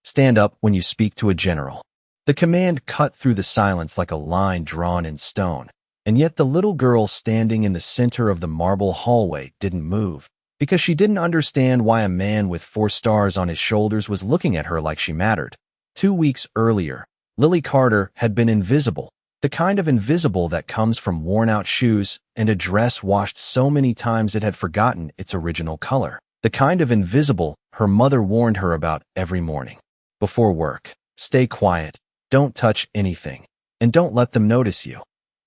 Stand up when you speak to a general. The command cut through the silence like a line drawn in stone, and yet the little girl standing in the center of the marble hallway didn't move, because she didn't understand why a man with 4 stars on his shoulders was looking at her like she mattered. 2 weeks earlier, Lily Carter had been invisible, the kind of invisible that comes from worn-out shoes and a dress washed so many times it had forgotten its original color. The kind of invisible her mother warned her about every morning. Before work, stay quiet, don't touch anything, and don't let them notice you.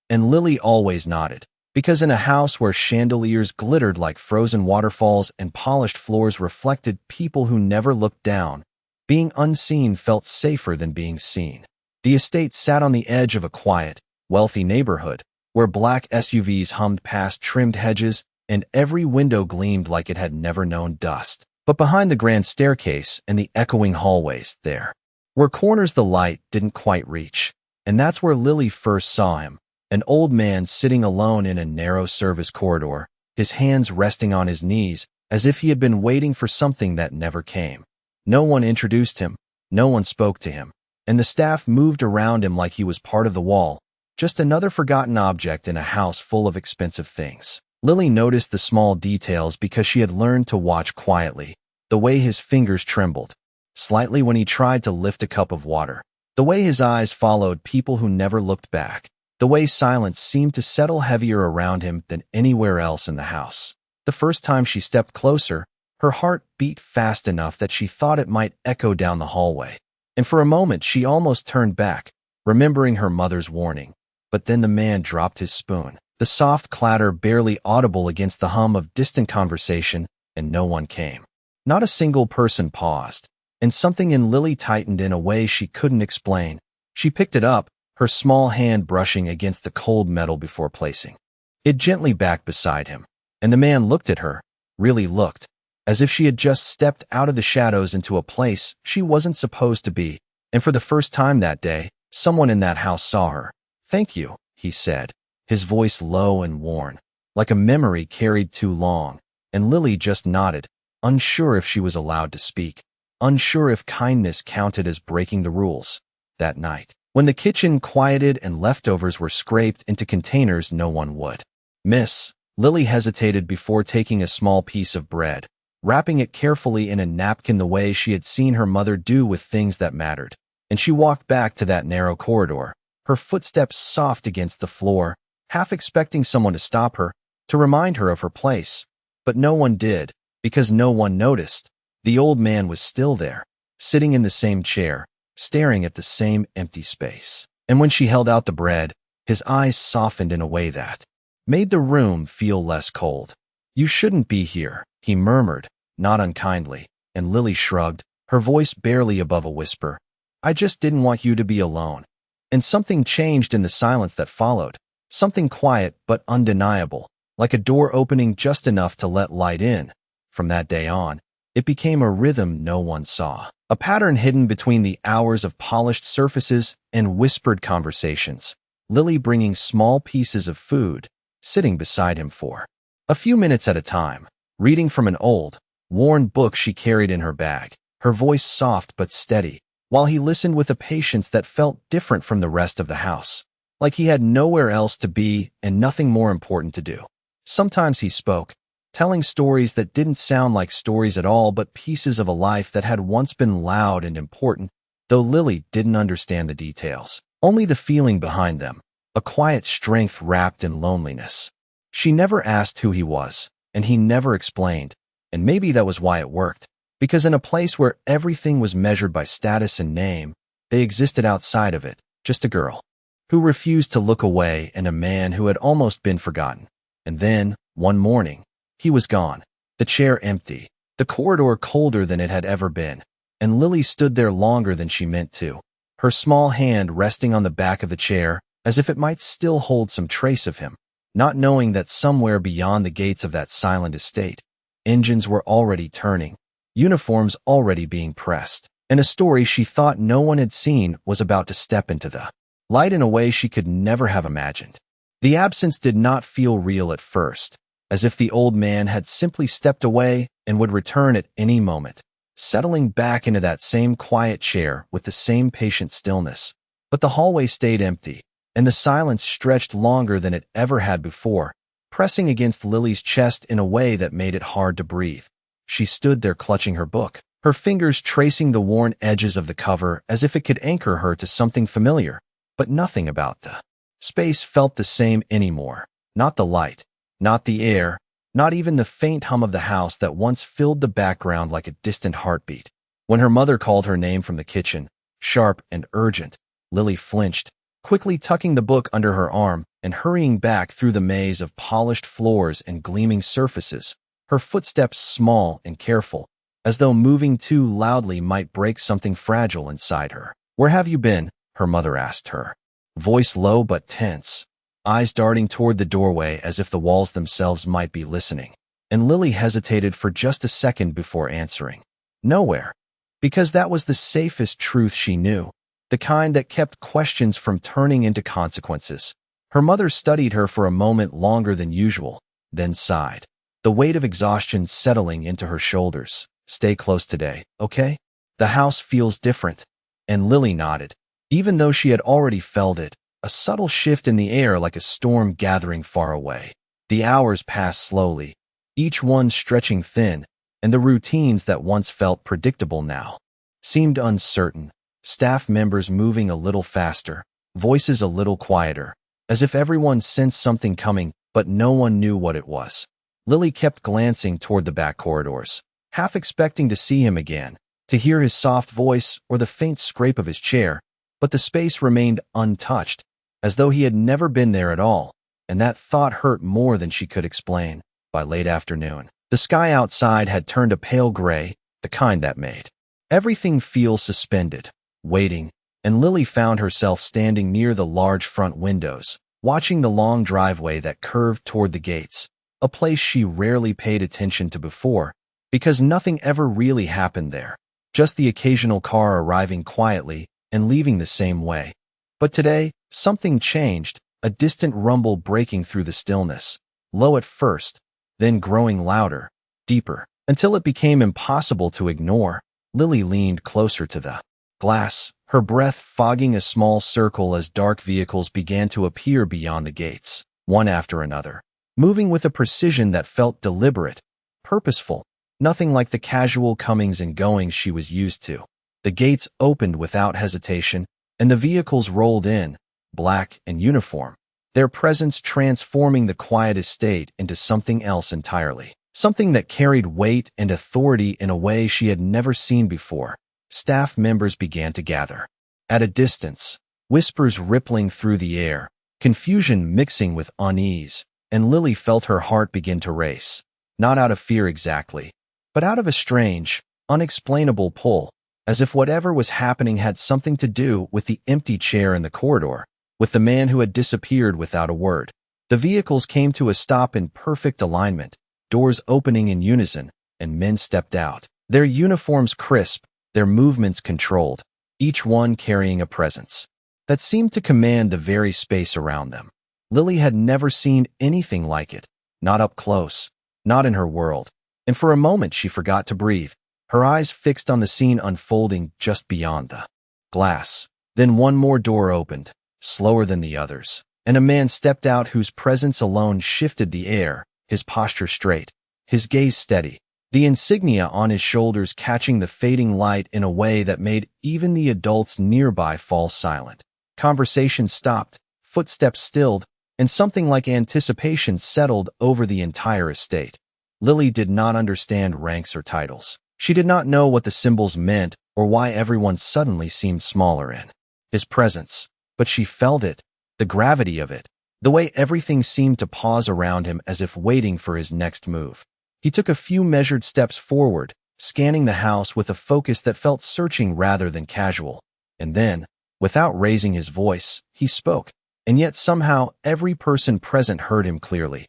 And Lily always nodded, because in a house where chandeliers glittered like frozen waterfalls and polished floors reflected people who never looked down, being unseen felt safer than being seen. The estate sat on the edge of a quiet, wealthy neighborhood, where black SUVs hummed past trimmed hedges and every window gleamed like it had never known dust. But behind the grand staircase and the echoing hallways, there were corners the light didn't quite reach, and that's where Lily first saw him, an old man sitting alone in a narrow service corridor, his hands resting on his knees, as if he had been waiting for something that never came. No one introduced him, no one spoke to him, and the staff moved around him like he was part of the wall, just another forgotten object in a house full of expensive things. Lily noticed the small details because she had learned to watch quietly, the way his fingers trembled slightly when he tried to lift a cup of water, the way his eyes followed people who never looked back, the way silence seemed to settle heavier around him than anywhere else in the house. The first time she stepped closer, her heart beat fast enough that she thought it might echo down the hallway, and for a moment she almost turned back, remembering her mother's warning. But then the man dropped his spoon, the soft clatter barely audible against the hum of distant conversation, and no one came. Not a single person paused, and something in Lily tightened in a way she couldn't explain. She picked it up, her small hand brushing against the cold metal before placing it gently back beside him, and the man looked at her, really looked, as if she had just stepped out of the shadows into a place she wasn't supposed to be, and for the first time that day, someone in that house saw her. "Thank you," he said, his voice low and worn, like a memory carried too long, and Lily just nodded, unsure if she was allowed to speak, unsure if kindness counted as breaking the rules. That night, when the kitchen quieted and leftovers were scraped into containers no one would miss, Lily hesitated before taking a small piece of bread, wrapping it carefully in a napkin the way she had seen her mother do with things that mattered, and she walked back to that narrow corridor, her footsteps soft against the floor, half expecting someone to stop her, to remind her of her place. But no one did, because no one noticed. The old man was still there, sitting in the same chair, staring at the same empty space. And when she held out the bread, his eyes softened in a way that made the room feel less cold. "You shouldn't be here," he murmured, not unkindly, and Lily shrugged, her voice barely above a whisper. "I just didn't want you to be alone." And something changed in the silence that followed, something quiet but undeniable, like a door opening just enough to let light in. From that day on, it became a rhythm no one saw, a pattern hidden between the hours of polished surfaces and whispered conversations, Lily bringing small pieces of food, sitting beside him for a few minutes at a time, reading from an old, worn book she carried in her bag, her voice soft but steady, while he listened with a patience that felt different from the rest of the house, like he had nowhere else to be and nothing more important to do. Sometimes he spoke, telling stories that didn't sound like stories at all but pieces of a life that had once been loud and important, though Lily didn't understand the details, only the feeling behind them, a quiet strength wrapped in loneliness. She never asked who he was, and he never explained, and maybe that was why it worked, because in a place where everything was measured by status and name, they existed outside of it, just a girl who refused to look away and a man who had almost been forgotten. And then, one morning, he was gone, the chair empty, the corridor colder than it had ever been, and Lily stood there longer than she meant to, her small hand resting on the back of the chair as if it might still hold some trace of him, not knowing that somewhere beyond the gates of that silent estate, engines were already turning, uniforms already being pressed, and a story she thought no one had seen was about to step into the light in a way she could never have imagined. The absence did not feel real at first, as if the old man had simply stepped away and would return at any moment, settling back into that same quiet chair with the same patient stillness. But the hallway stayed empty, and the silence stretched longer than it ever had before, pressing against Lily's chest in a way that made it hard to breathe. She stood there clutching her book, her fingers tracing the worn edges of the cover as if it could anchor her to something familiar, but nothing about the space felt the same anymore. Not the light, not the air, not even the faint hum of the house that once filled the background like a distant heartbeat. When her mother called her name from the kitchen, sharp and urgent, Lily flinched, quickly tucking the book under her arm and hurrying back through the maze of polished floors and gleaming surfaces, her footsteps small and careful, as though moving too loudly might break something fragile inside her. "Where have you been?" her mother asked her, voice low but tense, eyes darting toward the doorway as if the walls themselves might be listening. And Lily hesitated for just a second before answering. Nowhere. Because that was the safest truth she knew, the kind that kept questions from turning into consequences. Her mother studied her for a moment longer than usual, then sighed, the weight of exhaustion settling into her shoulders. "Stay close today, okay? The house feels different." And Lily nodded, even though she had already felt it, a subtle shift in the air like a storm gathering far away. The hours passed slowly, each one stretching thin, and the routines that once felt predictable now seemed uncertain. Staff members moving a little faster, voices a little quieter, as if everyone sensed something coming, but no one knew what it was. Lily kept glancing toward the back corridors, half expecting to see him again, to hear his soft voice or the faint scrape of his chair, but the space remained untouched, as though he had never been there at all, and that thought hurt more than she could explain. By late afternoon, the sky outside had turned a pale gray, the kind that made everything feel suspended, waiting, and Lily found herself standing near the large front windows, watching the long driveway that curved toward the gates, a place she rarely paid attention to before, because nothing ever really happened there, just the occasional car arriving quietly and leaving the same way. But today, something changed, a distant rumble breaking through the stillness, low at first, then growing louder, deeper, until it became impossible to ignore. Lily leaned closer to the glass, her breath fogging a small circle as dark vehicles began to appear beyond the gates, one after another, moving with a precision that felt deliberate, purposeful, nothing like the casual comings and goings she was used to. The gates opened without hesitation, and the vehicles rolled in, black and uniform, their presence transforming the quiet estate into something else entirely, something that carried weight and authority in a way she had never seen before. Staff members began to gather. At a distance, whispers rippling through the air, confusion mixing with unease, and Lily felt her heart begin to race, not out of fear exactly, but out of a strange, unexplainable pull, as if whatever was happening had something to do with the empty chair in the corridor, with the man who had disappeared without a word. The vehicles came to a stop in perfect alignment, doors opening in unison, and men stepped out, their uniforms crisp, their movements controlled, each one carrying a presence that seemed to command the very space around them. Lily had never seen anything like it, not up close, not in her world, and for a moment she forgot to breathe, her eyes fixed on the scene unfolding just beyond the glass. Then one more door opened, slower than the others, and a man stepped out whose presence alone shifted the air, his posture straight, his gaze steady, the insignia on his shoulders catching the fading light in a way that made even the adults nearby fall silent. Conversation stopped, footsteps stilled, and something like anticipation settled over the entire estate. Lily did not understand ranks or titles. She did not know what the symbols meant or why everyone suddenly seemed smaller in his presence, but she felt it, the gravity of it, the way everything seemed to pause around him as if waiting for his next move. He took a few measured steps forward, scanning the house with a focus that felt searching rather than casual. And then, without raising his voice, he spoke, and yet somehow every person present heard him clearly.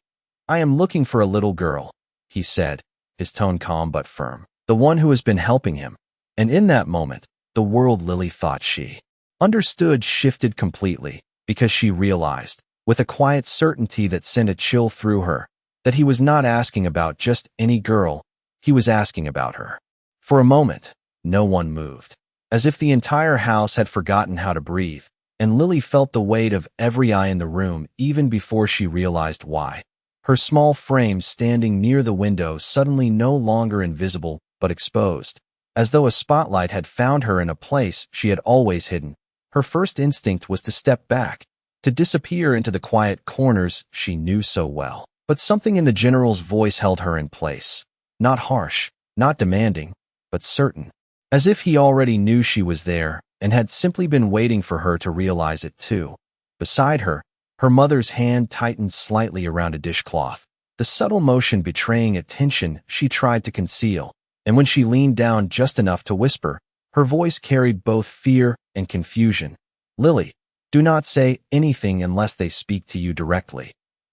"I am looking for a little girl," he said, his tone calm but firm, "the one who has been helping him." And in that moment, the world Lily thought she understood shifted completely, because she realized, with a quiet certainty that sent a chill through her, that he was not asking about just any girl, he was asking about her. For a moment, no one moved, as if the entire house had forgotten how to breathe, and Lily felt the weight of every eye in the room even before she realized why. Her small frame standing near the window suddenly no longer invisible but exposed, as though a spotlight had found her in a place she had always hidden. Her first instinct was to step back, to disappear into the quiet corners she knew so well. But something in the general's voice held her in place. Not harsh, not demanding, but certain. As if he already knew she was there and had simply been waiting for her to realize it too. Beside her, her mother's hand tightened slightly around a dishcloth, the subtle motion betraying a tension she tried to conceal. And when she leaned down just enough to whisper, her voice carried both fear and confusion. "Lily, do not say anything unless they speak to you directly."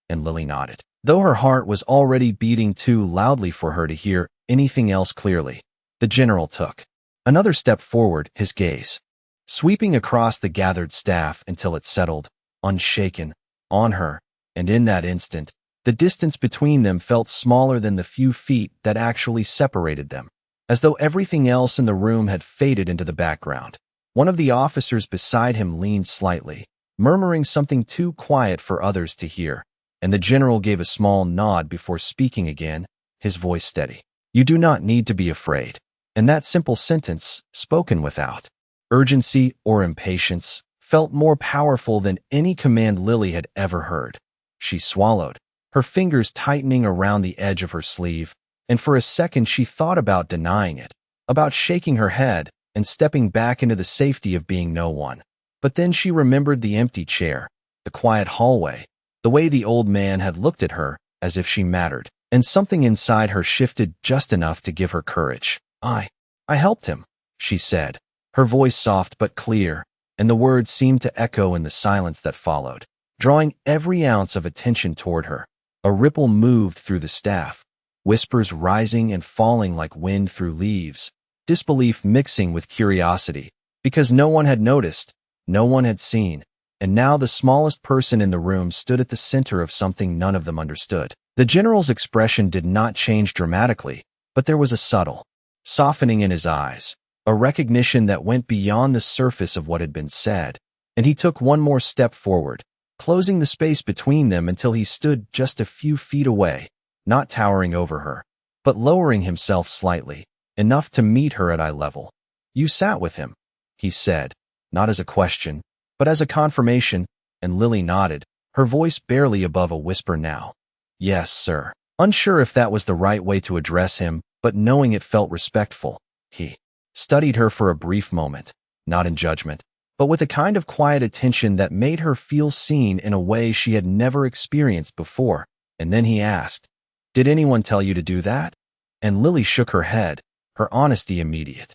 And Lily nodded, though her heart was already beating too loudly for her to hear anything else clearly. The general took another step forward, his gaze sweeping across the gathered staff until it settled, unshaken, on her, and in that instant, the distance between them felt smaller than the few feet that actually separated them, as though everything else in the room had faded into the background. One of the officers beside him leaned slightly, murmuring something too quiet for others to hear, and the general gave a small nod before speaking again, his voice steady. "You do not need to be afraid." And that simple sentence, spoken without urgency or impatience, felt more powerful than any command Lily had ever heard. She swallowed, her fingers tightening around the edge of her sleeve, and for a second she thought about denying it, about shaking her head and stepping back into the safety of being no one. But then she remembered the empty chair, the quiet hallway, the way the old man had looked at her as if she mattered, and something inside her shifted just enough to give her courage. I helped him," she said, her voice soft but clear, and the words seemed to echo in the silence that followed, drawing every ounce of attention toward her. A ripple moved through the staff, whispers rising and falling like wind through leaves, disbelief mixing with curiosity, because no one had noticed, no one had seen, and now the smallest person in the room stood at the center of something none of them understood. The general's expression did not change dramatically, but there was a subtle softening in his eyes, a recognition that went beyond the surface of what had been said, and he took one more step forward, closing the space between them until he stood just a few feet away, not towering over her, but lowering himself slightly, enough to meet her at eye level. "You sat with him," he said, not as a question, but as a confirmation, and Lily nodded, her voice barely above a whisper now. "Yes, sir." Unsure if that was the right way to address him, but knowing it felt respectful, he studied her for a brief moment, not in judgment, but with a kind of quiet attention that made her feel seen in a way she had never experienced before. And then he asked, "Did anyone tell you to do that?" And Lily shook her head, her honesty immediate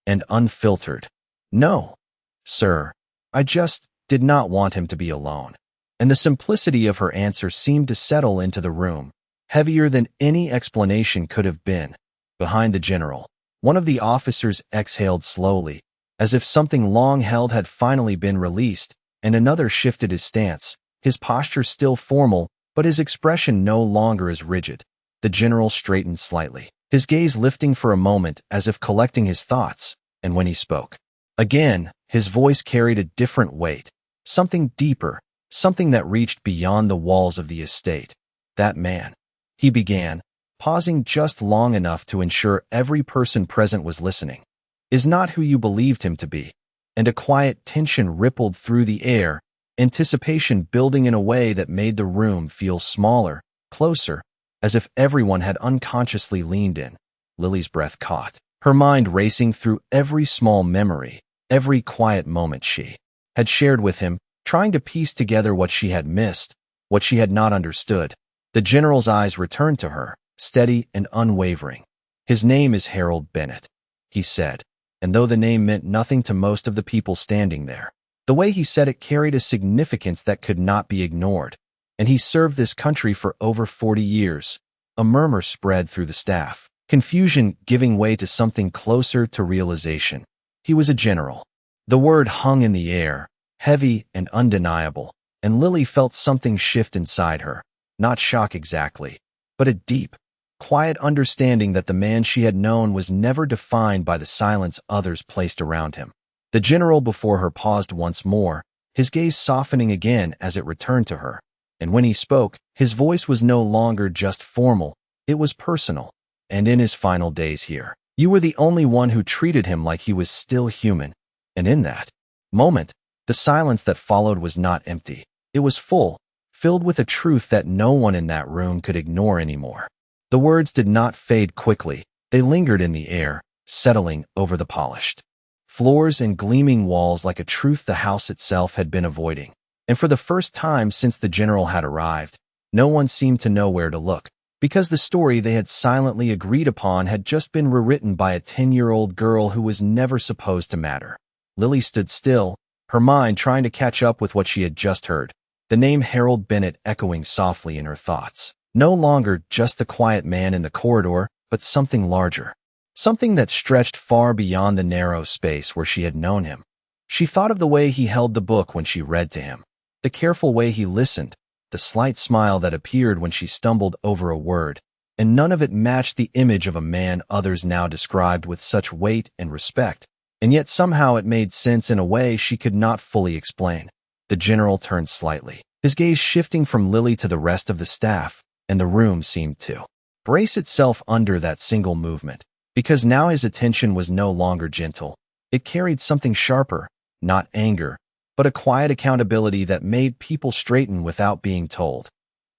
and unfiltered. "No, sir. I just did not want him to be alone." And the simplicity of her answer seemed to settle into the room, heavier than any explanation could have been. Behind the general, one of the officers exhaled slowly, as if something long held had finally been released, and another shifted his stance, his posture still formal, but his expression no longer as rigid. The general straightened slightly, his gaze lifting for a moment as if collecting his thoughts, and when he spoke again, his voice carried a different weight, something deeper, something that reached beyond the walls of the estate. "That man," he began, pausing just long enough to ensure every person present was listening, "is not who you believed him to be." And a quiet tension rippled through the air, anticipation building in a way that made the room feel smaller, closer, as if everyone had unconsciously leaned in. Lily's breath caught, her mind racing through every small memory, every quiet moment she had shared with him, trying to piece together what she had missed, what she had not understood. The general's eyes returned to her, steady and unwavering. "His name is Harold Bennett," he said, and though the name meant nothing to most of the people standing there, the way he said it carried a significance that could not be ignored. "And he served this country for over 40 years. A murmur spread through the staff, confusion giving way to something closer to realization. He was a general. The word hung in the air, heavy and undeniable, and Lily felt something shift inside her. Not shock exactly, but a deep, quiet understanding that the man she had known was never defined by the silence others placed around him. The general before her paused once more, his gaze softening again as it returned to her. And when he spoke, his voice was no longer just formal, it was personal. And in his final days here, you were the only one who treated him like he was still human. And in that moment, the silence that followed was not empty. It was full, filled with a truth that no one in that room could ignore anymore. The words did not fade quickly. They lingered in the air, settling over the polished floors and gleaming walls like a truth the house itself had been avoiding. And for the first time since the general had arrived, no one seemed to know where to look, because the story they had silently agreed upon had just been rewritten by a 10-year-old girl who was never supposed to matter. Lily stood still, her mind trying to catch up with what she had just heard, the name Harold Bennett echoing softly in her thoughts. No longer just the quiet man in the corridor, but something larger. Something that stretched far beyond the narrow space where she had known him. She thought of the way he held the book when she read to him, the careful way he listened, the slight smile that appeared when she stumbled over a word, and none of it matched the image of a man others now described with such weight and respect, and yet somehow it made sense in a way she could not fully explain. The general turned slightly, his gaze shifting from Lily to the rest of the staff, and the room seemed to brace itself under that single movement, because now his attention was no longer gentle. It carried something sharper, not anger, but a quiet accountability that made people straighten without being told.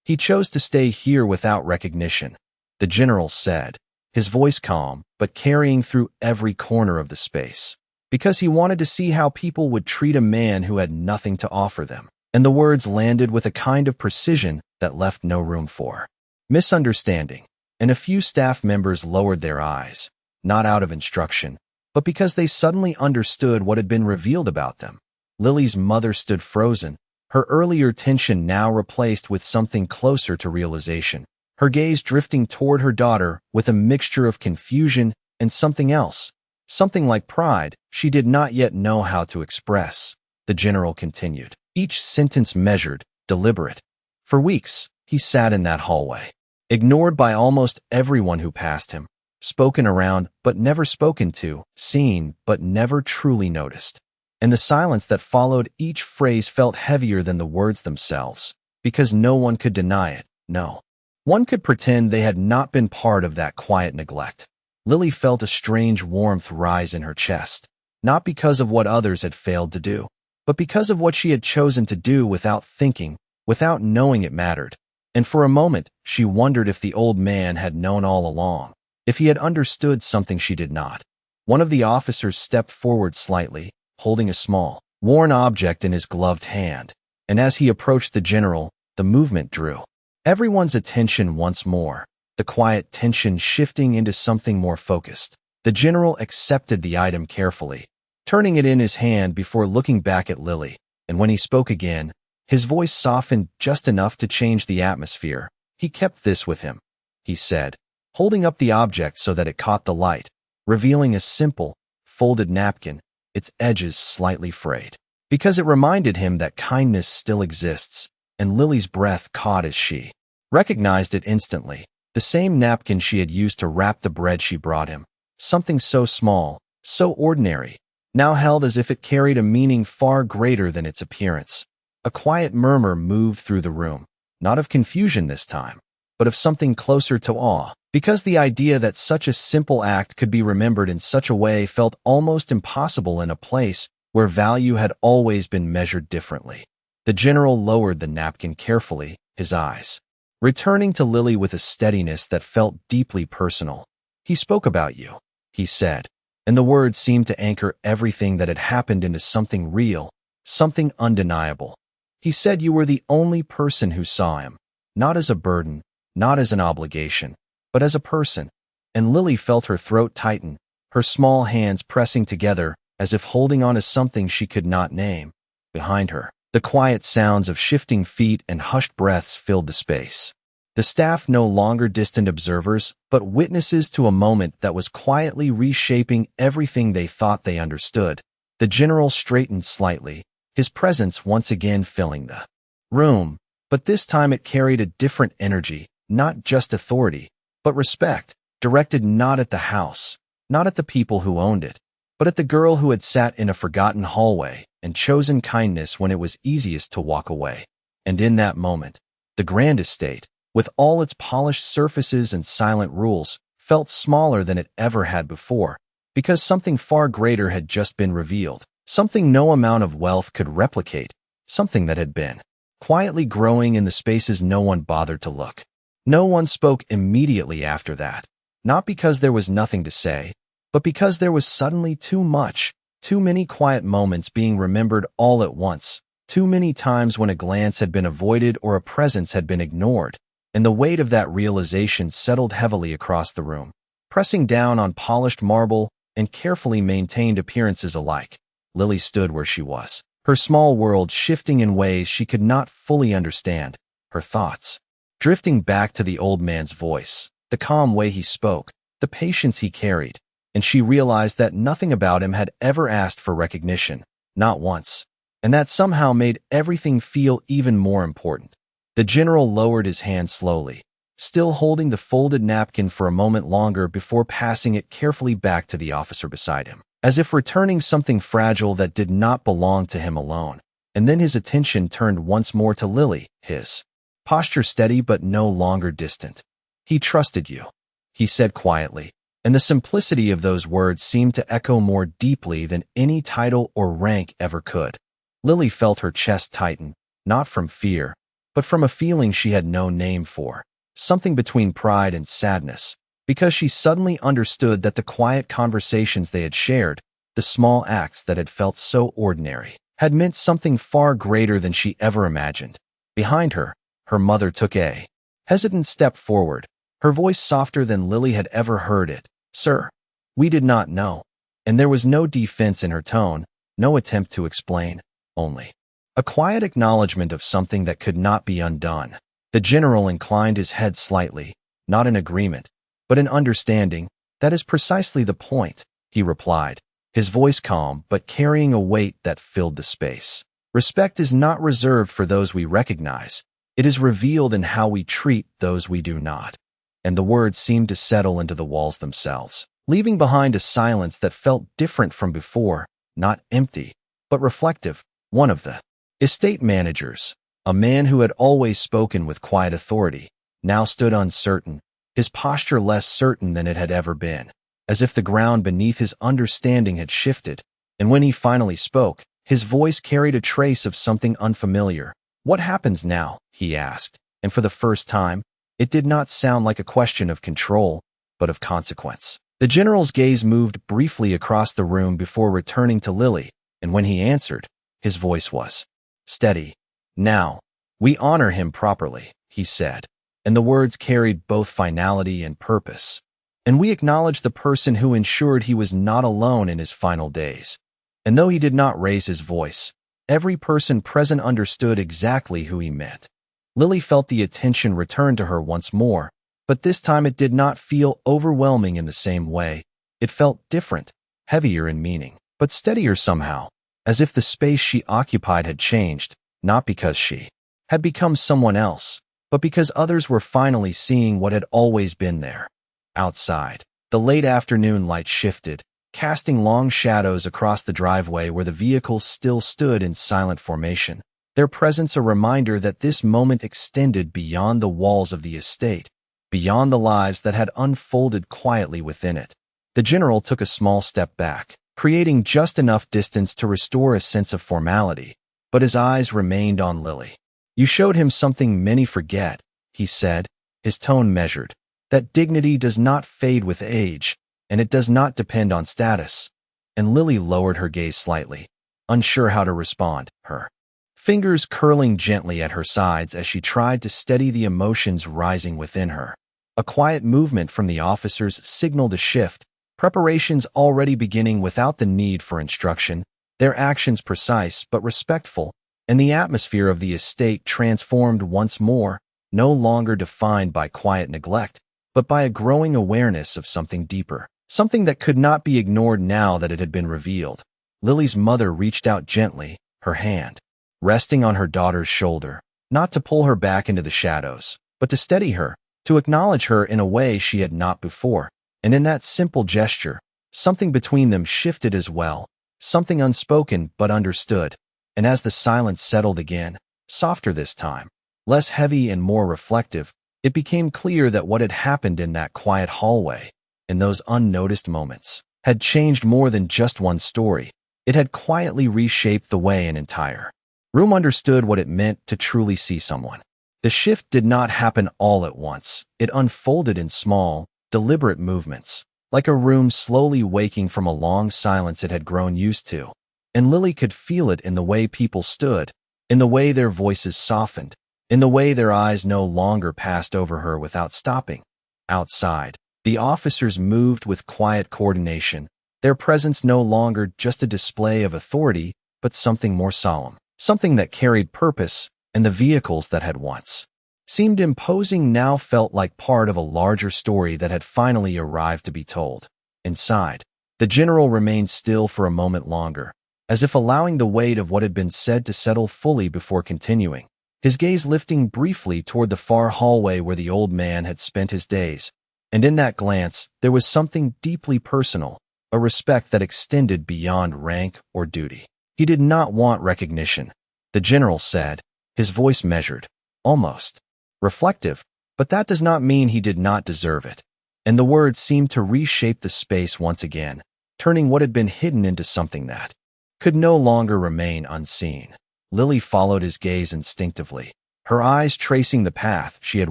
He chose to stay here without recognition, the general said, his voice calm, but carrying through every corner of the space, because he wanted to see how people would treat a man who had nothing to offer them. And the words landed with a kind of precision that left no room for misunderstanding, and a few staff members lowered their eyes, not out of instruction, but because they suddenly understood what had been revealed about them. Lily's mother stood frozen, her earlier tension now replaced with something closer to realization, her gaze drifting toward her daughter with a mixture of confusion and something else, something like pride she did not yet know how to express. The general continued, each sentence measured, deliberate. For weeks, he sat in that hallway, ignored by almost everyone who passed him, spoken around but never spoken to, seen but never truly noticed. And the silence that followed each phrase felt heavier than the words themselves, because no one could deny it, no one could pretend they had not been part of that quiet neglect. Lily felt a strange warmth rise in her chest, not because of what others had failed to do, but because of what she had chosen to do without thinking, without knowing it mattered. And for a moment, she wondered if the old man had known all along, if he had understood something she did not. One of the officers stepped forward slightly, holding a small, worn object in his gloved hand, and as he approached the general, the movement drew everyone's attention once more, the quiet tension shifting into something more focused. The general accepted the item carefully, turning it in his hand before looking back at Lily, and when he spoke again, his voice softened just enough to change the atmosphere. He kept this with him, he said, holding up the object so that it caught the light, revealing a simple, folded napkin, its edges slightly frayed, because it reminded him that kindness still exists, and Lily's breath caught as she recognized it instantly, the same napkin she had used to wrap the bread she brought him, something so small, so ordinary, now held as if it carried a meaning far greater than its appearance. A quiet murmur moved through the room, not of confusion this time, but of something closer to awe, because the idea that such a simple act could be remembered in such a way felt almost impossible in a place where value had always been measured differently. The general lowered the napkin carefully, his eyes returning to Lily with a steadiness that felt deeply personal. He spoke about you, he said, and the words seemed to anchor everything that had happened into something real, something undeniable. He said you were the only person who saw him, not as a burden, not as an obligation, but as a person. And Lily felt her throat tighten, her small hands pressing together as if holding on to something she could not name. Behind her, the quiet sounds of shifting feet and hushed breaths filled the space. The staff no longer distant observers, but witnesses to a moment that was quietly reshaping everything they thought they understood. The general straightened slightly, his presence once again filling the room, but this time it carried a different energy, not just authority, but respect, directed not at the house, not at the people who owned it, but at the girl who had sat in a forgotten hallway and chosen kindness when it was easiest to walk away. And in that moment, the grand estate, with all its polished surfaces and silent rules, felt smaller than it ever had before, because something far greater had just been revealed, something no amount of wealth could replicate, something that had been quietly growing in the spaces no one bothered to look. No one spoke immediately after that, not because there was nothing to say, but because there was suddenly too much, too many quiet moments being remembered all at once, too many times when a glance had been avoided or a presence had been ignored, and the weight of that realization settled heavily across the room, pressing down on polished marble and carefully maintained appearances alike. Lily stood where she was, her small world shifting in ways she could not fully understand, her thoughts drifting back to the old man's voice, the calm way he spoke, the patience he carried, and she realized that nothing about him had ever asked for recognition, not once, and that somehow made everything feel even more important. The general lowered his hand slowly, still holding the folded napkin for a moment longer before passing it carefully back to the officer beside him, as if returning something fragile that did not belong to him alone. And then his attention turned once more to Lily, his posture steady but no longer distant. "He trusted you," he said quietly, and the simplicity of those words seemed to echo more deeply than any title or rank ever could. Lily felt her chest tighten, not from fear, but from a feeling she had no name for, something between pride and sadness, because she suddenly understood that the quiet conversations they had shared, the small acts that had felt so ordinary, had meant something far greater than she ever imagined. Behind her, her mother took a hesitant step forward, her voice softer than Lily had ever heard it. "Sir, we did not know." And there was no defense in her tone, no attempt to explain, only a quiet acknowledgement of something that could not be undone. The general inclined his head slightly, not in agreement, but in understanding. "That is precisely the point," he replied, his voice calm but carrying a weight that filled the space. "Respect is not reserved for those we recognize. It is revealed in how we treat those we do not." And the words seemed to settle into the walls themselves, leaving behind a silence that felt different from before, not empty, but reflective. One of the estate managers, a man who had always spoken with quiet authority, now stood uncertain, his posture less certain than it had ever been, as if the ground beneath his understanding had shifted, and when he finally spoke, his voice carried a trace of something unfamiliar. "What happens now?" he asked, and for the first time, it did not sound like a question of control, but of consequence. The general's gaze moved briefly across the room before returning to Lily, and when he answered, his voice was steady. "Now, we honor him properly," he said, and the words carried both finality and purpose. "And we acknowledge the person who ensured he was not alone in his final days." And though he did not raise his voice, every person present understood exactly who he meant. Lily felt the attention return to her once more, but this time it did not feel overwhelming in the same way. It felt different, heavier in meaning, but steadier somehow, as if the space she occupied had changed, not because she had become someone else, but because others were finally seeing what had always been there. Outside, the late afternoon light shifted, casting long shadows across the driveway where the vehicles still stood in silent formation, their presence a reminder that this moment extended beyond the walls of the estate, beyond the lives that had unfolded quietly within it. The general took a small step back, creating just enough distance to restore a sense of formality, but his eyes remained on Lily. "You showed him something many forget," he said, his tone measured. "That dignity does not fade with age, and it does not depend on status." And Lily lowered her gaze slightly, unsure how to respond, her fingers curling gently at her sides as she tried to steady the emotions rising within her. A quiet movement from the officers signaled a shift, preparations already beginning without the need for instruction, their actions precise but respectful, and the atmosphere of the estate transformed once more, no longer defined by quiet neglect, but by a growing awareness of something deeper, something that could not be ignored now that it had been revealed. Lily's mother reached out gently, her hand resting on her daughter's shoulder, not to pull her back into the shadows, but to steady her, to acknowledge her in a way she had not before. And in that simple gesture, something between them shifted as well, something unspoken but understood. And as the silence settled again, softer this time, less heavy and more reflective, it became clear that what had happened in that quiet hallway, in those unnoticed moments, had changed more than just one story. It had quietly reshaped the way an entire room understood what it meant to truly see someone. The shift did not happen all at once. It unfolded in small, deliberate movements, like a room slowly waking from a long silence it had grown used to. And Lily could feel it in the way people stood, in the way their voices softened, in the way their eyes no longer passed over her without stopping. Outside, the officers moved with quiet coordination, their presence no longer just a display of authority, but something more solemn, something that carried purpose, and the vehicles that had once seemed imposing now felt like part of a larger story that had finally arrived to be told. Inside, the general remained still for a moment longer, as if allowing the weight of what had been said to settle fully before continuing, his gaze lifting briefly toward the far hallway where the old man had spent his days. And in that glance, there was something deeply personal, a respect that extended beyond rank or duty. He did not want recognition, the general said, his voice measured, almost reflective, but that does not mean he did not deserve it. And the words seemed to reshape the space once again, turning what had been hidden into something that could no longer remain unseen. Lily followed his gaze instinctively, her eyes tracing the path she had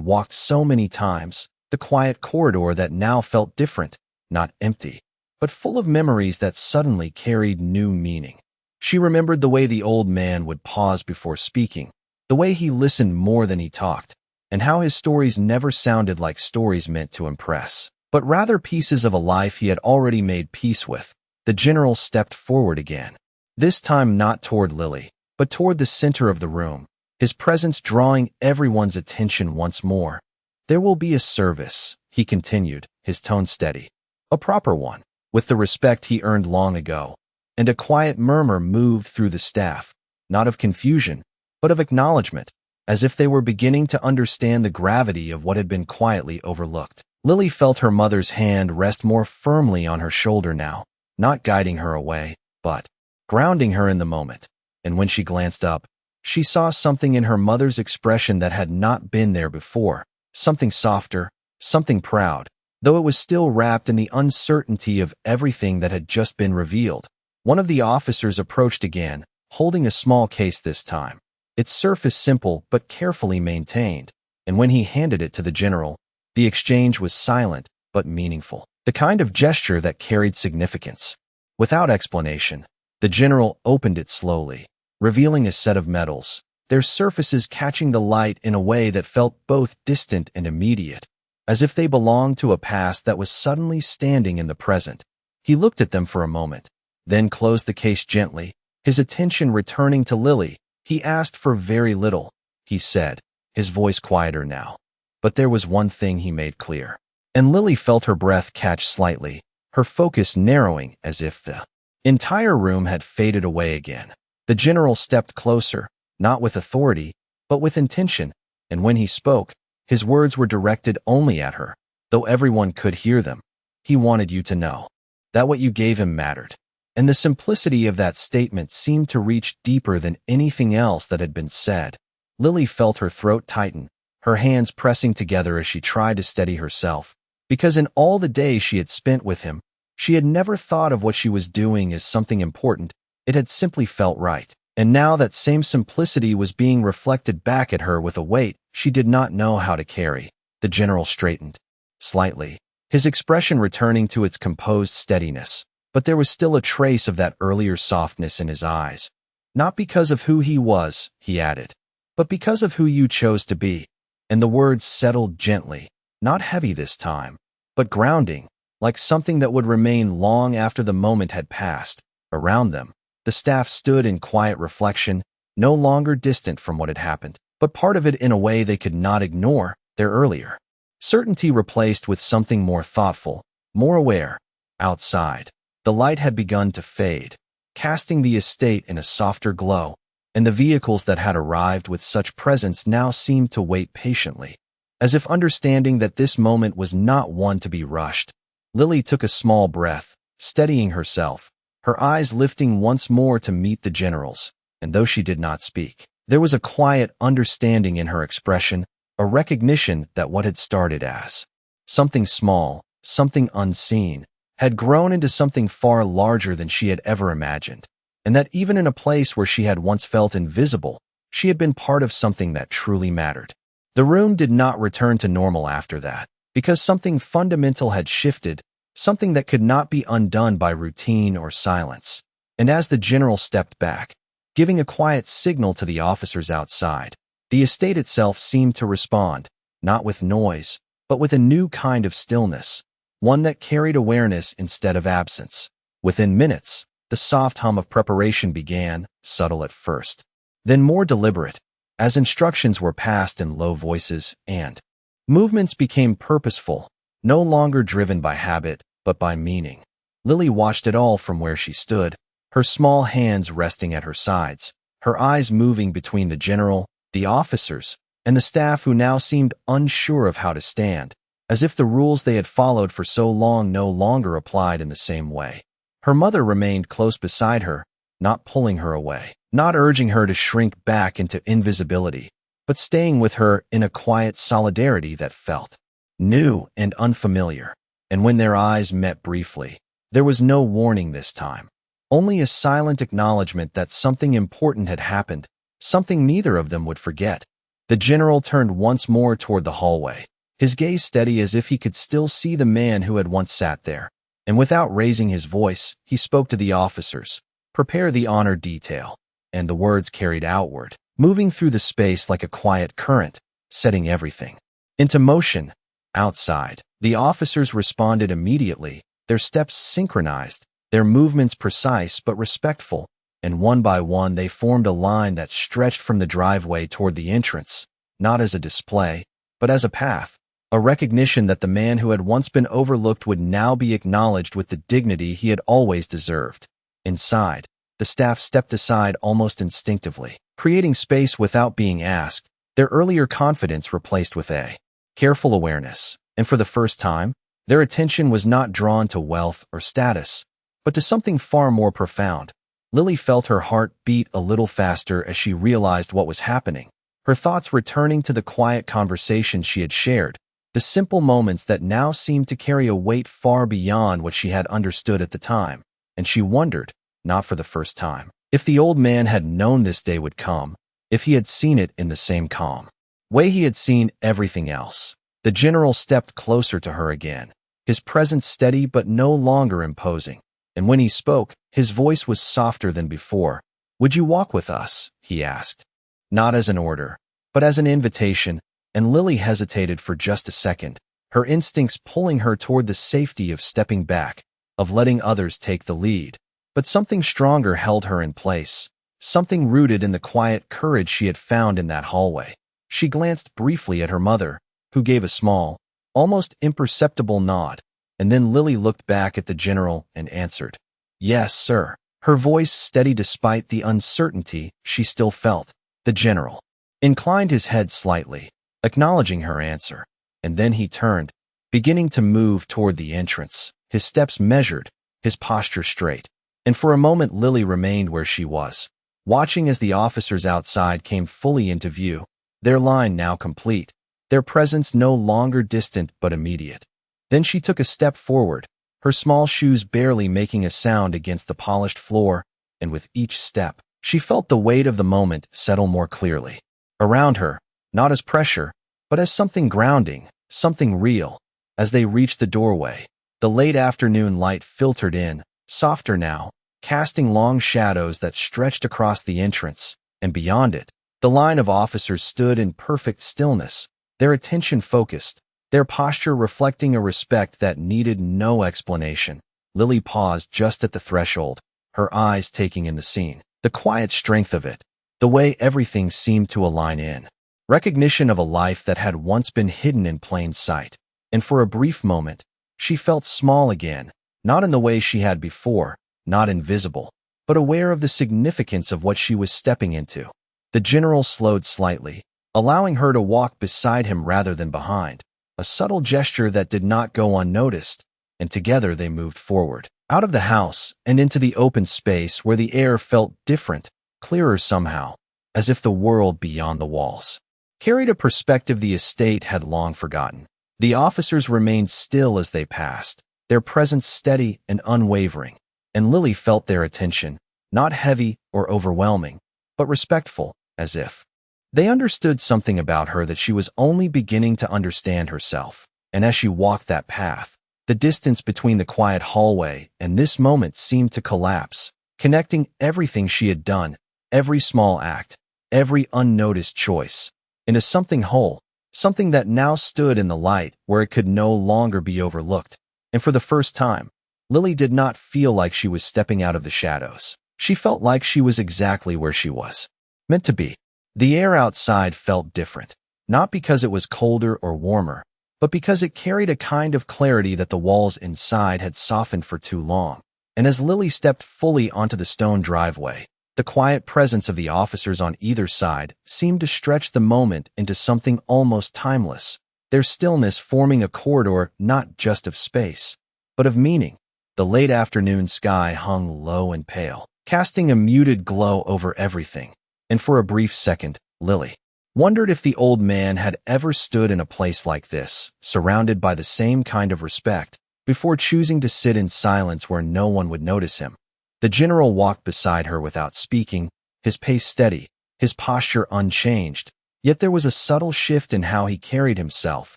walked so many times, the quiet corridor that now felt different, not empty, but full of memories that suddenly carried new meaning. She remembered the way the old man would pause before speaking, the way he listened more than he talked, and how his stories never sounded like stories meant to impress, but rather pieces of a life he had already made peace with. The general stepped forward again, this time not toward Lily, but toward the center of the room, his presence drawing everyone's attention once more. "There will be a service," he continued, his tone steady. "A proper one, with the respect he earned long ago." And a quiet murmur moved through the staff, not of confusion, but of acknowledgement, as if they were beginning to understand the gravity of what had been quietly overlooked. Lily felt her mother's hand rest more firmly on her shoulder now, not guiding her away, but grounding her in the moment. And when she glanced up, she saw something in her mother's expression that had not been there before, something softer, something proud, though it was still wrapped in the uncertainty of everything that had just been revealed. One of the officers approached again, holding a small case this time, its surface simple but carefully maintained, and when he handed it to the general, the exchange was silent but meaningful, the kind of gesture that carried significance. Without explanation, the general opened it slowly, revealing a set of medals, their surfaces catching the light in a way that felt both distant and immediate, as if they belonged to a past that was suddenly standing in the present. He looked at them for a moment, then closed the case gently, his attention returning to Lily. "He asked for very little," he said, his voice quieter now. But there was one thing he made clear. And Lily felt her breath catch slightly, her focus narrowing as if the entire room had faded away again. The general stepped closer, not with authority, but with intention, and when he spoke, his words were directed only at her, though everyone could hear them. "He wanted you to know that what you gave him mattered." And the simplicity of that statement seemed to reach deeper than anything else that had been said. Lily felt her throat tighten, her hands pressing together as she tried to steady herself, because in all the days she had spent with him, she had never thought of what she was doing as something important. It had simply felt right. And now that same simplicity was being reflected back at her with a weight she did not know how to carry. The general straightened slightly, his expression returning to its composed steadiness. But there was still a trace of that earlier softness in his eyes. "Not because of who he was," he added, "but because of who you chose to be." And the words settled gently, not heavy this time, but grounding, like something that would remain long after the moment had passed. Around them, the staff stood in quiet reflection, no longer distant from what had happened, but part of it in a way they could not ignore, their earlier certainty replaced with something more thoughtful, more aware. Outside, the light had begun to fade, casting the estate in a softer glow, and the vehicles that had arrived with such presence now seemed to wait patiently. As if understanding that this moment was not one to be rushed, Lily took a small breath, steadying herself, her eyes lifting once more to meet the general's, and though she did not speak, there was a quiet understanding in her expression, a recognition that what had started as something small, something unseen, had grown into something far larger than she had ever imagined, and that even in a place where she had once felt invisible, she had been part of something that truly mattered. The room did not return to normal after that, because something fundamental had shifted, something that could not be undone by routine or silence. And as the general stepped back, giving a quiet signal to the officers outside, the estate itself seemed to respond, not with noise, but with a new kind of stillness, one that carried awareness instead of absence. Within minutes, the soft hum of preparation began, subtle at first, then more deliberate, as instructions were passed in low voices and movements became purposeful, no longer driven by habit, but by meaning. Lily watched it all from where she stood, her small hands resting at her sides, her eyes moving between the general, the officers, and the staff who now seemed unsure of how to stand, as if the rules they had followed for so long no longer applied in the same way. Her mother remained close beside her, not pulling her away, not urging her to shrink back into invisibility, but staying with her in a quiet solidarity that felt new and unfamiliar. And when their eyes met briefly, there was no warning this time, only a silent acknowledgement that something important had happened, something neither of them would forget. The general turned once more toward the hallway, his gaze steady as if he could still see the man who had once sat there, and without raising his voice, he spoke to the officers, "Prepare the honor detail," and the words carried outward, moving through the space like a quiet current, setting everything into motion. Outside, the officers responded immediately, their steps synchronized, their movements precise but respectful, and one by one they formed a line that stretched from the driveway toward the entrance, not as a display, but as a path, a recognition that the man who had once been overlooked would now be acknowledged with the dignity he had always deserved. Inside, the staff stepped aside almost instinctively, creating space without being asked, their earlier confidence replaced with a careful awareness, and for the first time, their attention was not drawn to wealth or status, but to something far more profound. Lily felt her heart beat a little faster as she realized what was happening, her thoughts returning to the quiet conversations she had shared, the simple moments that now seemed to carry a weight far beyond what she had understood at the time, and she wondered, not for the first time, if the old man had known this day would come, if he had seen it in the same calm way he had seen everything else. The general stepped closer to her again, his presence steady but no longer imposing, and when he spoke, his voice was softer than before. "Would you walk with us?" he asked. Not as an order, but as an invitation, and Lily hesitated for just a second, her instincts pulling her toward the safety of stepping back, of letting others take the lead. But something stronger held her in place, something rooted in the quiet courage she had found in that hallway. She glanced briefly at her mother, who gave a small, almost imperceptible nod, and then Lily looked back at the general and answered, "Yes, sir," her voice steady despite the uncertainty she still felt. The general inclined his head slightly, acknowledging her answer, and then he turned, beginning to move toward the entrance, his steps measured, his posture straight. And for a moment Lily remained where she was, watching as the officers outside came fully into view, their line now complete, their presence no longer distant but immediate. Then she took a step forward, her small shoes barely making a sound against the polished floor, and with each step, she felt the weight of the moment settle more clearly around her, not as pressure, but as something grounding, something real. As they reached the doorway, the late afternoon light filtered in, softer now, casting long shadows that stretched across the entrance, and beyond it, the line of officers stood in perfect stillness, their attention focused, their posture reflecting a respect that needed no explanation. Lily paused just at the threshold, her eyes taking in the scene, the quiet strength of it, the way everything seemed to align in recognition of a life that had once been hidden in plain sight. And for a brief moment, she felt small again, not in the way she had before, not invisible, but aware of the significance of what she was stepping into. The general slowed slightly, allowing her to walk beside him rather than behind, a subtle gesture that did not go unnoticed, and together they moved forward, out of the house and into the open space where the air felt different, clearer somehow, as if the world beyond the walls carried a perspective the estate had long forgotten. The officers remained still as they passed, their presence steady and unwavering, and Lily felt their attention, not heavy or overwhelming, but respectful, as if they understood something about her that she was only beginning to understand herself. And as she walked that path, the distance between the quiet hallway and this moment seemed to collapse, connecting everything she had done, every small act, every unnoticed choice, into something whole, something that now stood in the light where it could no longer be overlooked. And for the first time, Lily did not feel like she was stepping out of the shadows. She felt like she was exactly where she was meant to be. The air outside felt different, not because it was colder or warmer, but because it carried a kind of clarity that the walls inside had softened for too long. And as Lily stepped fully onto the stone driveway, the quiet presence of the officers on either side seemed to stretch the moment into something almost timeless, their stillness forming a corridor not just of space, but of meaning. The late afternoon sky hung low and pale, casting a muted glow over everything, and for a brief second, Lily wondered if the old man had ever stood in a place like this, surrounded by the same kind of respect, before choosing to sit in silence where no one would notice him. The general walked beside her without speaking, his pace steady, his posture unchanged, yet there was a subtle shift in how he carried himself,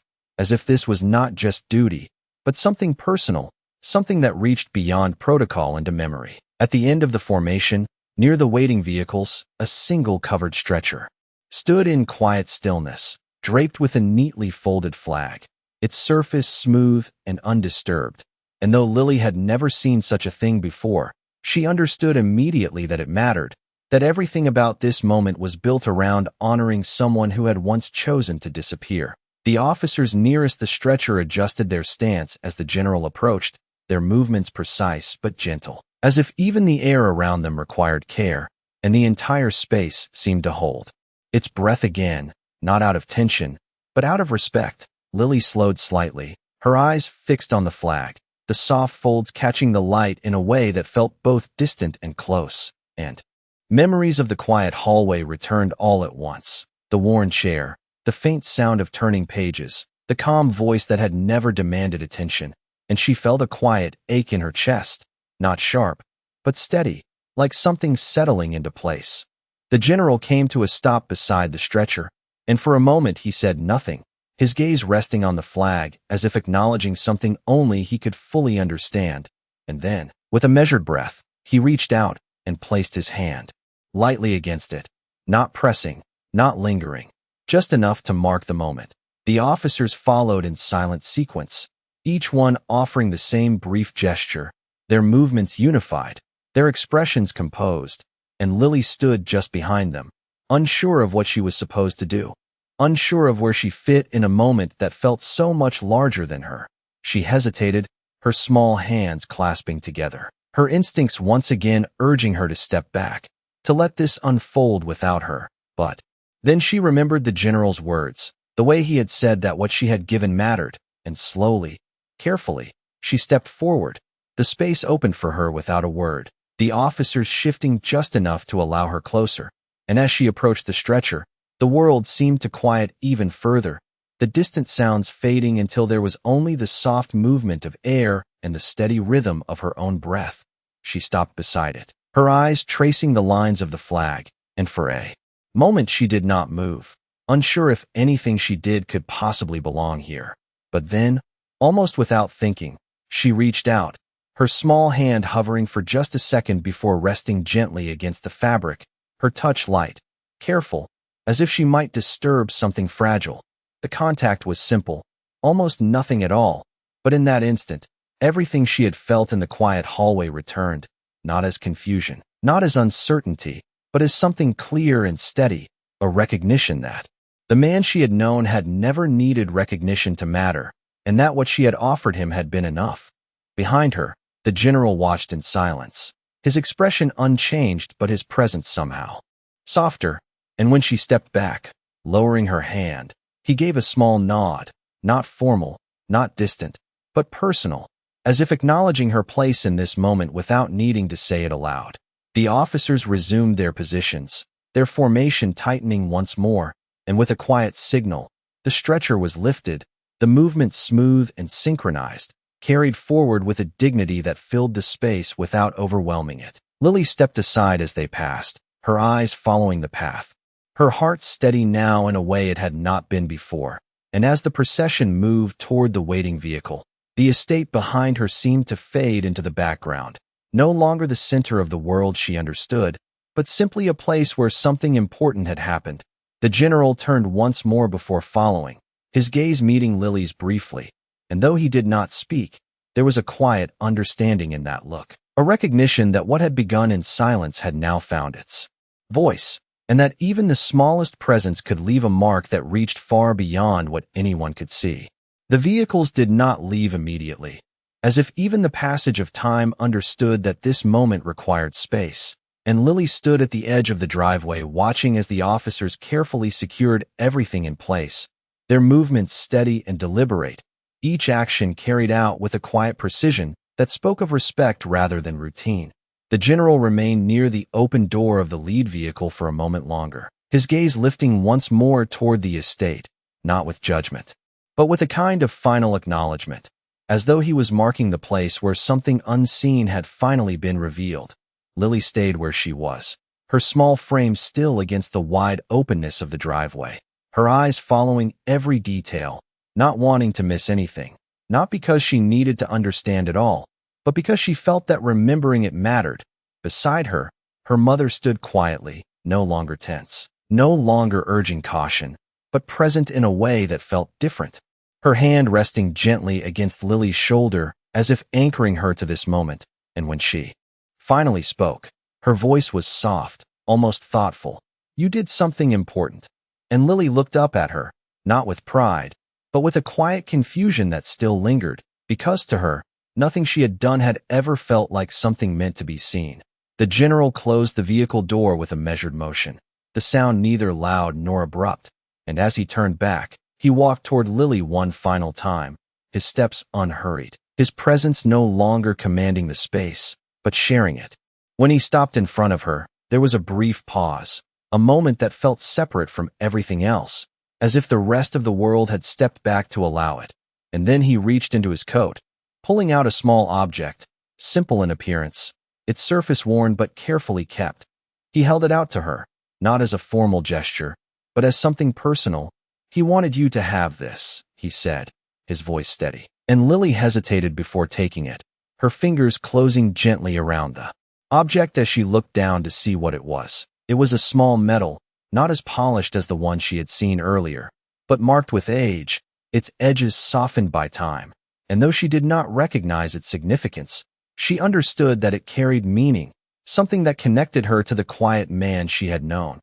as if this was not just duty, but something personal, something that reached beyond protocol into memory. At the end of the formation, near the waiting vehicles, a single covered stretcher stood in quiet stillness, draped with a neatly folded flag, its surface smooth and undisturbed. And though Lily had never seen such a thing before, she understood immediately that it mattered, that everything about this moment was built around honoring someone who had once chosen to disappear. The officers nearest the stretcher adjusted their stance as the general approached, their movements precise but gentle, as if even the air around them required care, and the entire space seemed to hold its breath again, not out of tension, but out of respect. Lily slowed slightly, her eyes fixed on the flag, the soft folds catching the light in a way that felt both distant and close. And memories of the quiet hallway returned all at once. The worn chair, the faint sound of turning pages, the calm voice that had never demanded attention, and she felt a quiet ache in her chest, not sharp, but steady, like something settling into place. The general came to a stop beside the stretcher, and for a moment he said nothing, his gaze resting on the flag as if acknowledging something only he could fully understand. And then, with a measured breath, he reached out and placed his hand lightly against it, not pressing, not lingering, just enough to mark the moment. The officers followed in silent sequence, each one offering the same brief gesture, their movements unified, their expressions composed, and Lily stood just behind them, unsure of what she was supposed to do, unsure of where she fit in a moment that felt so much larger than her. She hesitated, her small hands clasping together, her instincts once again urging her to step back, to let this unfold without her. But then she remembered the general's words, the way he had said that what she had given mattered, and slowly, carefully, she stepped forward. The space opened for her without a word, the officers shifting just enough to allow her closer. And as she approached the stretcher, the world seemed to quiet even further, the distant sounds fading until there was only the soft movement of air and the steady rhythm of her own breath. She stopped beside it, her eyes tracing the lines of the flag, and for a moment she did not move, unsure if anything she did could possibly belong here. But then, almost without thinking, she reached out, her small hand hovering for just a second before resting gently against the fabric, her touch light, careful, as if she might disturb something fragile. The contact was simple, almost nothing at all, but in that instant, everything she had felt in the quiet hallway returned, not as confusion, not as uncertainty, but as something clear and steady, a recognition that the man she had known had never needed recognition to matter, and that what she had offered him had been enough. Behind her, the general watched in silence, his expression unchanged but his presence somehow softer, and when she stepped back, Lowering her hand, he gave a small nod, not formal, not distant, but personal, as if acknowledging her place in this moment without needing to say it aloud. The officers resumed their positions, their formation tightening once more, and with a quiet signal, the stretcher was lifted, the movement smooth and synchronized, carried forward with a dignity that filled the space without overwhelming it. Lily stepped aside as they passed, her eyes following the path, her heart steady now in a way it had not been before. And as the procession moved toward the waiting vehicle, the estate behind her seemed to fade into the background, no longer the center of the world she understood, but simply a place where something important had happened. The general turned once more before following, his gaze meeting Lily's briefly, and though he did not speak, there was a quiet understanding in that look, a recognition that what had begun in silence had now found its voice, and that even the smallest presence could leave a mark that reached far beyond what anyone could see. The vehicles did not leave immediately, as if even the passage of time understood that this moment required space, and Lily stood at the edge of the driveway watching as the officers carefully secured everything in place, their movements steady and deliberate, each action carried out with a quiet precision that spoke of respect rather than routine. The general remained near the open door of the lead vehicle for a moment longer, his gaze lifting once more toward the estate, not with judgment, but with a kind of final acknowledgement, as though he was marking the place where something unseen had finally been revealed. Lily stayed where she was, her small frame still against the wide openness of the driveway, her eyes following every detail, not wanting to miss anything, not because she needed to understand it all, but because she felt that remembering it mattered. Beside her, her mother stood quietly, no longer tense, no longer urging caution, but present in a way that felt different, her hand resting gently against Lily's shoulder as if anchoring her to this moment. And when she finally spoke, her voice was soft, almost thoughtful. "You did something important." And Lily looked up at her, not with pride, but with a quiet confusion that still lingered, because to her, nothing she had done had ever felt like something meant to be seen. The general closed the vehicle door with a measured motion, the sound neither loud nor abrupt, and as he turned back, he walked toward Lily one final time, his steps unhurried, his presence no longer commanding the space, but sharing it. When he stopped in front of her, there was a brief pause, a moment that felt separate from everything else, as if the rest of the world had stepped back to allow it. And then he reached into his coat, pulling out a small object, simple in appearance, its surface worn but carefully kept. He held it out to her, not as a formal gesture, but as something personal. "He wanted you to have this," he said, his voice steady. And Lily hesitated before taking it, her fingers closing gently around the object as she looked down to see what it was. It was a small medal, not as polished as the one she had seen earlier, but marked with age, its edges softened by time. And though she did not recognize its significance, she understood that it carried meaning, something that connected her to the quiet man she had known.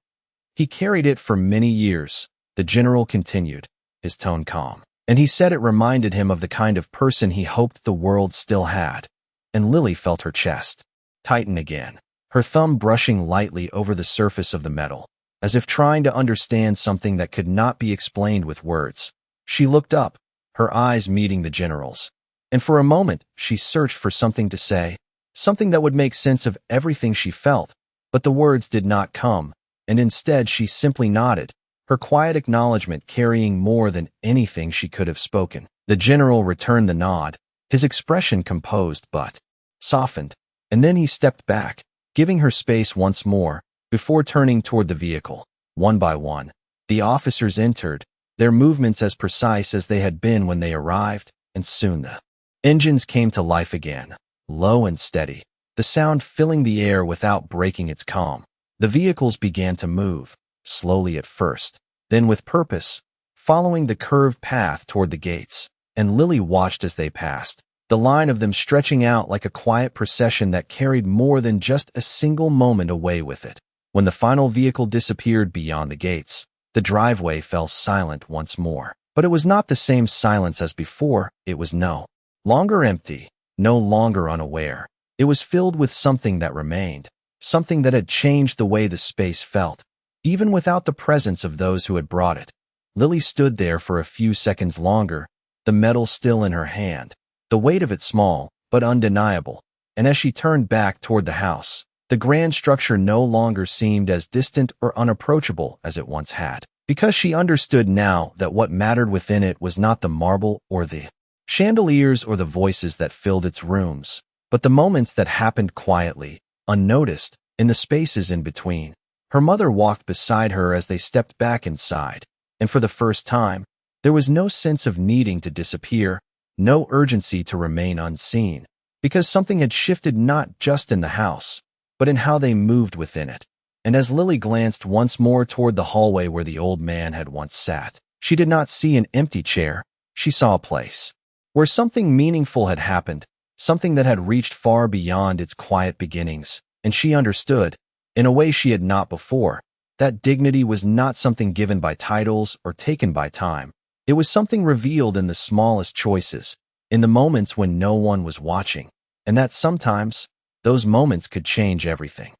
"He carried it for many years," the general continued, his tone calm, "and he said it reminded him of the kind of person he hoped the world still had." And Lily felt her chest tighten again, her thumb brushing lightly over the surface of the metal, as if trying to understand something that could not be explained with words. She looked up, her eyes meeting the general's, and for a moment she searched for something to say, something that would make sense of everything she felt, but the words did not come, and instead she simply nodded, her quiet acknowledgement carrying more than anything she could have spoken. The general returned the nod, his expression composed but softened, and then he stepped back, giving her space once more, before turning toward the vehicle. One by one, the officers entered, their movements as precise as they had been when they arrived, and soon the engines came to life again, low and steady, the sound filling the air without breaking its calm. The vehicles began to move, slowly at first, then with purpose, following the curved path toward the gates, and Lily watched as they passed, the line of them stretching out like a quiet procession that carried more than just a single moment away with it. When the final vehicle disappeared beyond the gates, the driveway fell silent once more. But it was not the same silence as before. It was no longer empty, no longer unaware. It was filled with something that remained, something that had changed the way the space felt. even without the presence of those who had brought it. Lily stood there for a few seconds longer, the metal still in her hand, the weight of it small but undeniable, and as she turned back toward the house, the grand structure no longer seemed as distant or unapproachable as it once had, because she understood now that what mattered within it was not the marble or the chandeliers or the voices that filled its rooms, but the moments that happened quietly, unnoticed, in the spaces in between. Her mother walked beside her as they stepped back inside, and for the first time, there was no sense of needing to disappear, no urgency to remain unseen, because something had shifted not just in the house, but in how they moved within it. And as Lily glanced once more toward the hallway where the old man had once sat, she did not see an empty chair, she saw a place where something meaningful had happened, something that had reached far beyond its quiet beginnings, and she understood, in a way she had not before, that dignity was not something given by titles or taken by time. It was something revealed in the smallest choices, in the moments when no one was watching, and that sometimes, those moments could change everything.